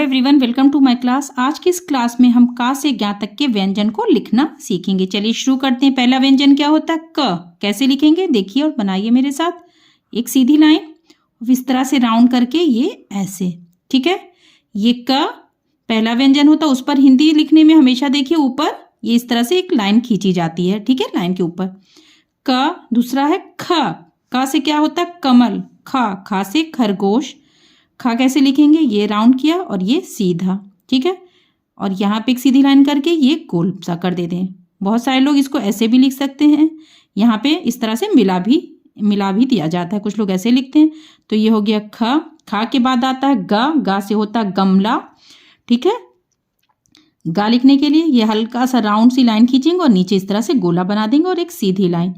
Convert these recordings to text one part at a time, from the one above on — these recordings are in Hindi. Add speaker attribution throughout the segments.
Speaker 1: Everyone, welcome to my class. आज की इस क्लास में हम का से ज्ञा तक के व्यंजन को लिखना सीखेंगे। चलिए शुरू करते हैं। पहला व्यंजन क्या होता है? क। कैसे लिखेंगे देखिए और बनाइए मेरे साथ। एक सीधी लाइन इस तरह से राउंड करके ये ऐसे, ठीक है। ये क पहला व्यंजन होता है। उस पर हिंदी लिखने में हमेशा देखिए ऊपर ये इस तरह से एक लाइन खींची जाती है, ठीक है, लाइन के ऊपर। क। दूसरा है ख। क से क्या होता है? कमल। खा से खरगोश। खा कैसे लिखेंगे? ये राउंड किया और ये सीधा, ठीक है। और यहाँ पे एक सीधी लाइन करके ये गोल सा कर देते हैं। बहुत सारे लोग इसको ऐसे भी लिख सकते हैं। यहाँ पे इस तरह से मिला भी दिया जाता है, कुछ लोग ऐसे लिखते हैं। तो ये हो गया ख। खा के बाद आता है गा। गा से होता है गमला, ठीक है। गा लिखने के लिए ये हल्का सा राउंड सी लाइन खींचेंगे और नीचे इस तरह से गोला बना देंगे और एक सीधी लाइन।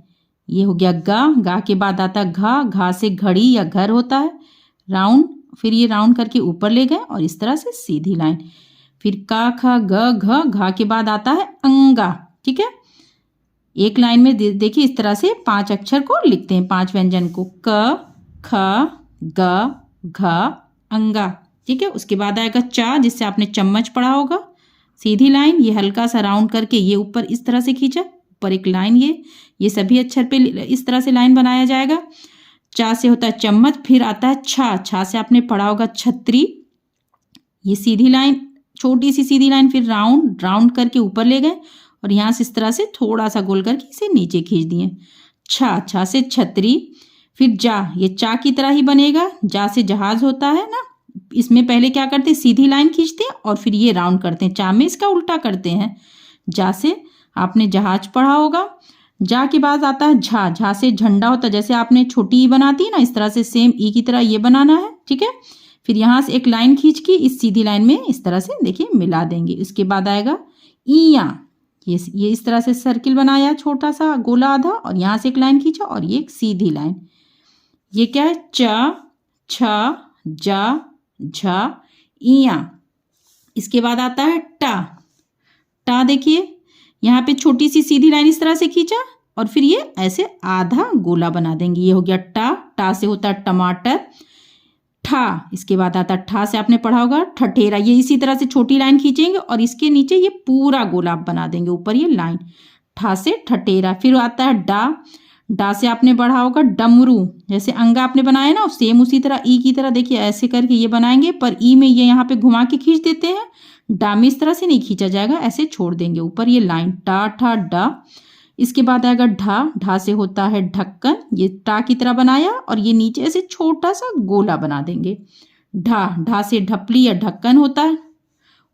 Speaker 1: ये हो गया गा। गा के बाद आता है घा। घा से घड़ी या घर होता है, राउंड। फिर ये राउंड करके ऊपर ले गए और इस तरह से सीधी लाइन। फिर का खा ग घ। घा के बाद आता है अंगा, ठीक है। एक लाइन में देखिए इस तरह से 5 अक्षर को लिखते हैं, 5 व्यंजन को। क ख ग घ अंगा, ठीक है। उसके बाद आएगा चा, जिससे आपने चम्मच पढ़ा होगा। सीधी लाइन, ये हल्का सा राउंड करके ये ऊपर इस तरह से खींचा, ऊपर एक लाइन। ये सभी अक्षर पे इस तरह से लाइन बनाया जाएगा। चा से होता है चम्मच। फिर आता है छा। छा से आपने पढ़ा होगा छतरी। ये सीधी लाइन, छोटी सी सीधी लाइन। फिर राउंड करके ऊपर ले गए और यहाँ से इस तरह से थोड़ा सा गोल करके इसे नीचे खींच दिए। छा से छतरी। फिर जा, ये चा की तरह ही बनेगा। जा से जहाज होता है ना, इसमें पहले क्या करते हैं? सीधी लाइन खींचते हैं और फिर ये राउंड करते हैं। चा में इसका उल्टा करते हैं। जा से आपने जहाज पढ़ा होगा। जा के बाद आता है झा। झा से झंडा होता है, जैसे आपने छोटी ई बनाती है ना, इस तरह से सेम ई की तरह ये बनाना है, ठीक है। फिर यहाँ से एक लाइन खींच के इस सीधी लाइन में इस तरह से देखिए मिला देंगे। उसके बाद आएगा ईया। ये इस तरह से सर्किल बनाया, छोटा सा गोला आधा, और यहाँ से एक लाइन खींचा और ये एक सीधी लाइन। ये क्या है? च छ जा झा ईया। इसके बाद आता है टा। टा देखिए यहाँ पे छोटी सी सीधी लाइन इस तरह से खींचा और फिर ये ऐसे आधा गोला बना देंगे। ये हो गया टा। टा से होता है टमाटर। ठा, इसके बाद आता है ठा से आपने पढ़ा होगा ठठेरा। ये इसी तरह से छोटी लाइन खींचेंगे और इसके नीचे ये पूरा गोला बना देंगे, ऊपर ये लाइन। ठा से ठठेरा। फिर आता है डा। डा से आपने पढ़ा होगा डमरू। जैसे अंगा आपने बनाया ना, सेम उसी तरह ई की तरह देखिए ऐसे करके ये बनाएंगे, पर ई में ये यहाँ पे घुमा के खींच देते हैं। डा में इस तरह से नहीं खींचा जाएगा, ऐसे छोड़ देंगे ऊपर ये लाइन। टा ठा डा। इसके बाद आएगा ढा। ढा से होता है ढक्कन। ये टा की तरह बनाया और ये नीचे ऐसे छोटा सा गोला बना देंगे। ढा। ढा से ढपली या ढक्कन होता है।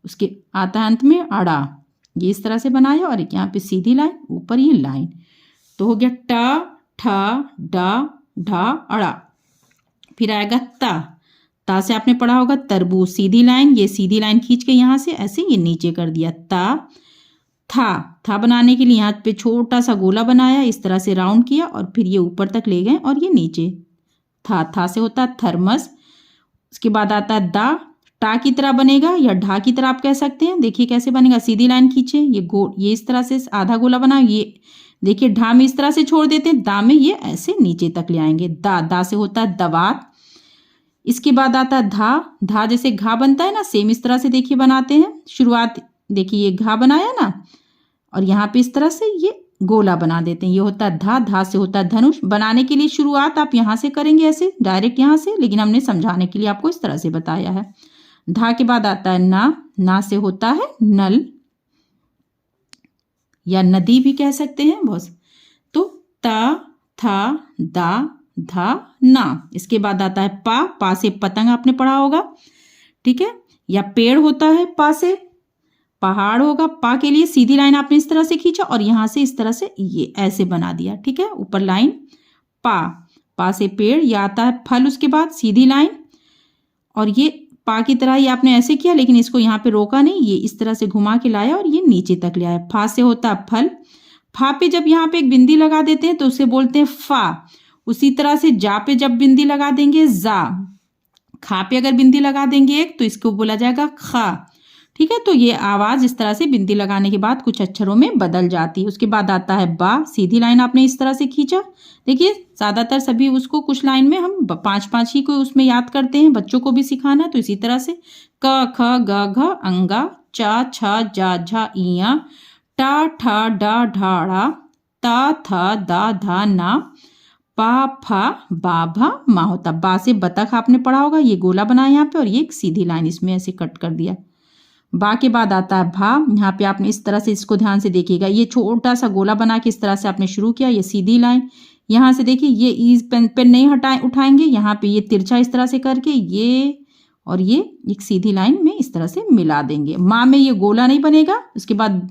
Speaker 1: उसके आता है अंत में अड़ा। ये इस तरह से बनाया और एक यहाँ पे सीधी लाइन, ऊपर ये लाइन। तो हो गया टा ठा डा ढा अड़ा। फिर आएगा ता। ता से आपने पढ़ा होगा तरबूज। सीधी लाइन, ये सीधी लाइन खींच के यहाँ से ऐसे ये नीचे कर दिया। ता। था बनाने के लिए यहाँ पे छोटा सा गोला बनाया, इस तरह से राउंड किया और फिर ये ऊपर तक ले गए और ये नीचे। था से होता है थर्मस। उसके बाद आता है दा। टा की तरह बनेगा या ढा की तरह आप कह सकते हैं। देखिए कैसे बनेगा। सीधी लाइन खींचे, ये इस तरह से आधा गोला बना। ये देखिए ढा में इस तरह से छोड़ देते हैं, दा में ये ऐसे नीचे तक ले आएंगे। दा से होता है दवात। इसके बाद आता है धा। धा जैसे घा बनता है ना, सेम इस तरह से देखिए बनाते हैं। शुरुआत देखिए ये घा बनाया ना, और यहाँ पे इस तरह से ये गोला बना देते हैं। ये होता है धा। धा से होता है धनुष। बनाने के लिए शुरुआत आप यहाँ से करेंगे, ऐसे डायरेक्ट यहाँ से, लेकिन हमने समझाने के लिए आपको इस तरह से बताया है। धा के बाद आता है ना। ना से होता है नल या नदी भी कह सकते हैं बहुत। तो ता था दा धा ना। इसके बाद आता है पा। पा से पतंग आपने पढ़ा होगा, ठीक है। या पेड़ होता है, पा से पहाड़ होगा। पा के लिए सीधी लाइन आपने इस तरह से खींचा और यहाँ से इस तरह से ये ऐसे बना दिया, ठीक है, ऊपर लाइन। पा से पेड़। या आता है फल, उसके बाद सीधी लाइन और ये पा की तरह ही आपने ऐसे किया, लेकिन इसको यहाँ पे रोका नहीं, ये इस तरह से घुमा के लाया और ये नीचे तक ले आया। फा से होता है फल। फा पे जब यहाँ पे एक बिंदी लगा देते हैं तो उसे बोलते हैं फा। उसी तरह से जा पे जब बिंदी लगा देंगे जा। खा पे अगर बिंदी लगा देंगे एक तो इसको बोला जाएगा खा। ठीक है, तो ये आवाज इस तरह से बिंदी लगाने के बाद कुछ अक्षरों में बदल जाती है। उसके बाद आता है बा, सीधी लाइन आपने इस तरह से खींचा। देखिए ज्यादातर सभी उसको कुछ लाइन में हम 5-5 ही को उसमें याद करते हैं, बच्चों को भी सिखाना है। तो इसी तरह से क ख ग घ अंगा, चा छा जा झा इया, टा ठा डा ढाड़ा, ता था दा धा ना, पा फा बा भा मा होता। बा से बतख आपने पढ़ा होगा, ये गोला बनाया यहाँ पे और ये एक सीधी लाइन इसमें ऐसे कट कर दिया। बा के बाद आता है भा, यहाँ पे आपने इस तरह से इसको ध्यान से देखिएगा, ये छोटा सा गोला बना के इस तरह से आपने शुरू किया, ये सीधी लाइन। यहाँ से देखिए ये ईज पेन नहीं उठाएंगे, यहाँ पे ये तिरछा इस तरह से करके ये और ये एक सीधी लाइन में इस तरह से मिला देंगे। माँ में ये गोला नहीं बनेगा। उसके बाद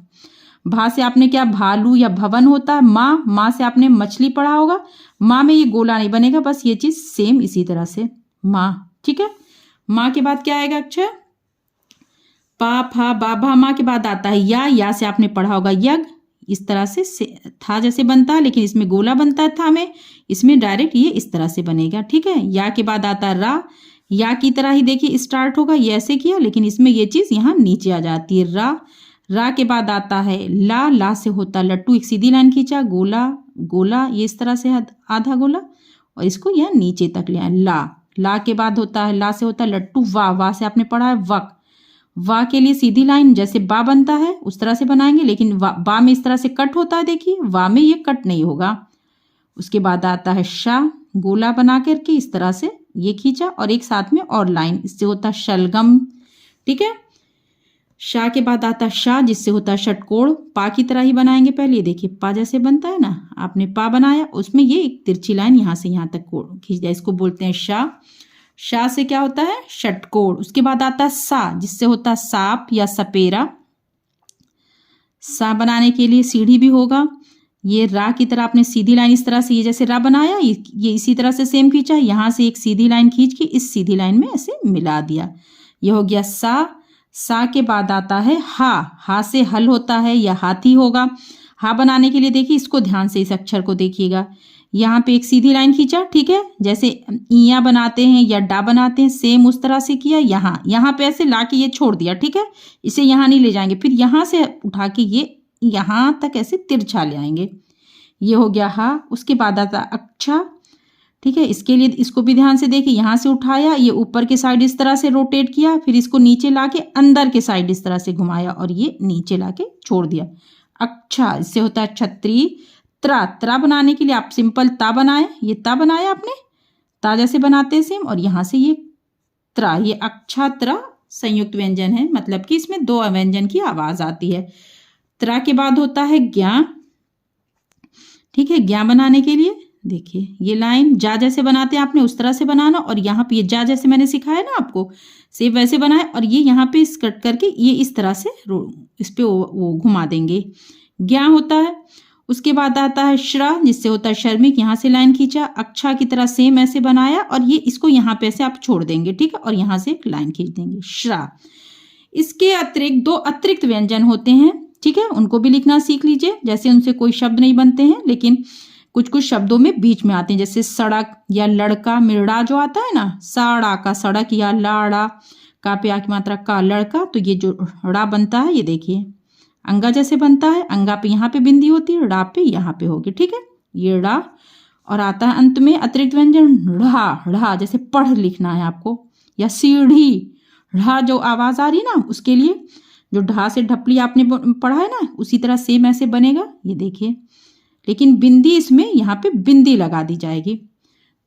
Speaker 1: भा से आपने क्या भालू या भवन होता है, माँ से आपने मछली पढ़ा होगा, माँ में ये गोला नहीं बनेगा, बस ये चीज सेम इसी तरह से माँ। ठीक है, माँ के बाद क्या आएगा अक्षर पा फा बा भा। माँ के बाद आता है या से आपने पढ़ा होगा यज्ञ, इस तरह से था जैसे बनता है, लेकिन इसमें गोला बनता है था में, इसमें डायरेक्ट ये इस तरह से बनेगा। ठीक है, या के बाद आता है रा, या की तरह ही देखिए स्टार्ट होगा, ये ऐसे किया लेकिन इसमें ये चीज यहाँ नीचे आ जाती है रा के बाद आता है ला से होता है लट्टू, एक सीधी लाइन खींचा, गोला ये इस तरह से आधा गोला और इसको यहाँ नीचे तक ले आए। ला के बाद होता है ला से होता है लट्टू, वाह से आपने पढ़ा है वक, वाह के लिए सीधी लाइन जैसे बा बनता है उस तरह से बनाएंगे, लेकिन बा में इस तरह से कट होता है, देखिए वाह में ये कट नहीं होगा। उसके बाद आता है शा, गोला बना करके इस तरह से ये खींचा और एक साथ में और लाइन, इससे होता है शलगम। ठीक है, शाह के बाद आता है शाह, जिससे होता है षटकोण, पा की तरह ही बनाएंगे। पहले ये देखिए पा जैसे बनता है ना, आपने पा बनाया, उसमें ये एक तिरछी लाइन यहाँ से यहाँ तक खींच दिया, इसको बोलते हैं शाह। शाह से क्या होता है षटकोण। उसके बाद आता है सा, जिससे होता है सांप या सपेरा। सा बनाने के लिए सीढ़ी भी होगा। ये रा की तरह आपने सीधी लाइन इस तरह से ये जैसे रा बनाया, ये इसी तरह से सेम खींचा, यहाँ से एक सीधी लाइन खींच के इस सीधी लाइन में ऐसे मिला दिया, ये हो गया सा के बाद आता है हा से हल होता है या हाथी होगा। हा बनाने के लिए देखिए इसको ध्यान से इस अक्षर को देखिएगा, यहाँ पे एक सीधी लाइन खींचा, ठीक है, जैसे इया बनाते हैं या डा बनाते हैं सेम उस तरह से किया, यहाँ पे ऐसे ला के ये छोड़ दिया। ठीक है, इसे यहाँ नहीं ले जाएंगे, फिर यहाँ से उठा के ये यहाँ तक ऐसे तिरछा ले आएंगे, ये हो गया हा। उसके बाद आता अच्छा, ठीक है, इसके लिए इसको भी ध्यान से देखिए, यहाँ से उठाया, ये ऊपर के साइड इस तरह से रोटेट किया, फिर इसको नीचे लाके अंदर के साइड इस तरह से घुमाया और ये नीचे लाके छोड़ दिया। अच्छा, इससे होता है छतरी। त्रा बनाने के लिए आप सिंपल ता बनाए, ये ता बनाया आपने, ता जैसे बनाते हैं सेम, और यहाँ से ये त्रा, ये अच्छा त्रा संयुक्त व्यंजन है, मतलब कि इसमें दो व्यंजन की आवाज आती है। त्रा के बाद होता है ज्ञा। ठीक है, ज्ञा बनाने के लिए देखिए ये लाइन जा जैसे बनाते हैं आपने उस तरह से बनाना, और यहाँ पे ये जा जैसे मैंने सिखाया ना आपको सेम वैसे बनाए, और ये यहाँ पे कट करके ये इस तरह से इस पे वो घुमा देंगे, ज्ञा होता है। उसके बाद आता है श्रा, जिससे होता है शर्मिक, यहाँ से लाइन खींचा, अच्छा की तरह सेम ऐसे बनाया और ये इसको यहाँ पे ऐसे आप छोड़ देंगे। ठीक है, और यहाँ से एक लाइन खींच देंगे, श्रा। इसके अतिरिक्त दो अतिरिक्त व्यंजन होते हैं, ठीक है, उनको भी लिखना सीख लीजिए। जैसे उनसे कोई शब्द नहीं बनते हैं, लेकिन कुछ कुछ शब्दों में बीच में आते हैं, जैसे सड़क या लड़का, मिर्ड़ा जो आता है ना, साड़ा का सड़क, या लाड़ा का पे आ की मात्रा का लड़का, तो ये जो ड़ा बनता है ये देखिए अंगा जैसे बनता है, अंगा पे यहाँ पे बिंदी होती है, ड़ा पे यहाँ पे होगी। ठीक है, ये ड़ा। और आता है अंत में अतिरिक्त व्यंजन ढ़ा, जैसे पढ़ लिखना है आपको, या सीढ़ी, ढ़ा जो आवाज आ रही है ना उसके लिए, जो ढा से ढपली आपने पढ़ा है ना उसी तरह सेम ऐसे बनेगा, ये देखिए, लेकिन बिंदी इसमें यहाँ पे बिंदी लगा दी जाएगी।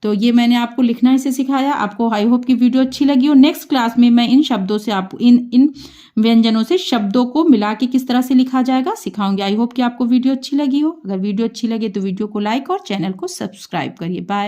Speaker 1: तो ये मैंने आपको लिखना इसे सिखाया। आपको आई होप की वीडियो अच्छी लगी हो। नेक्स्ट क्लास में मैं इन शब्दों से आपको इन व्यंजनों से शब्दों को मिला के किस तरह से लिखा जाएगा सिखाऊंगी। आई होप कि आपको वीडियो अच्छी लगी हो। अगर वीडियो अच्छी लगे तो वीडियो को लाइक और चैनल को सब्सक्राइब करिए। बाय।